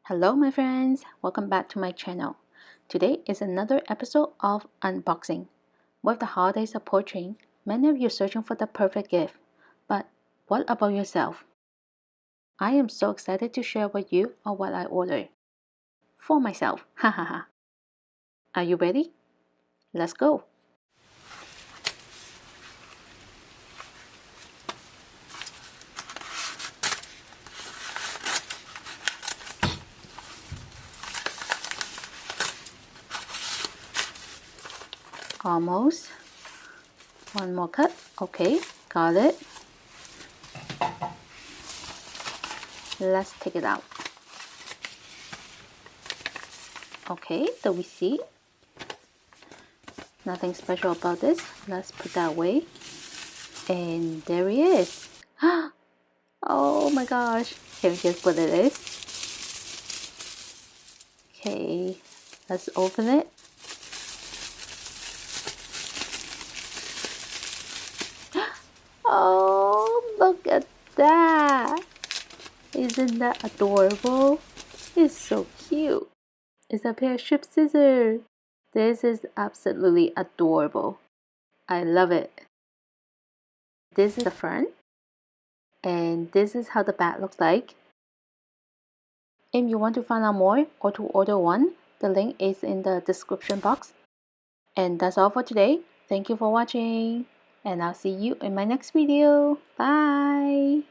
Hello my friends, welcome back to my channel. Today is another episode of unboxing. With the holidays approaching, many of you are searching for the perfect gift. But what about yourself? I am so excited to share with you on what I ordered. For myself, hahaha. Are you ready? Let's go! Almost. One more cut. Okay, got it. Let's take it out. Okay, the receipt. Nothing special about this. Let's put that away. And there he is. Oh my gosh. Can we guess what it is? Okay, let's open it. Oh, look at that. Isn't that adorable? It's so cute. It's a pair of strip scissors. This is absolutely adorable. I love it. This is the front. And this is how the back looks like. If you want to find out more or to order one, the link is in the description box. And that's all for today. Thank you for watching. And I'll see you in my next video. Bye!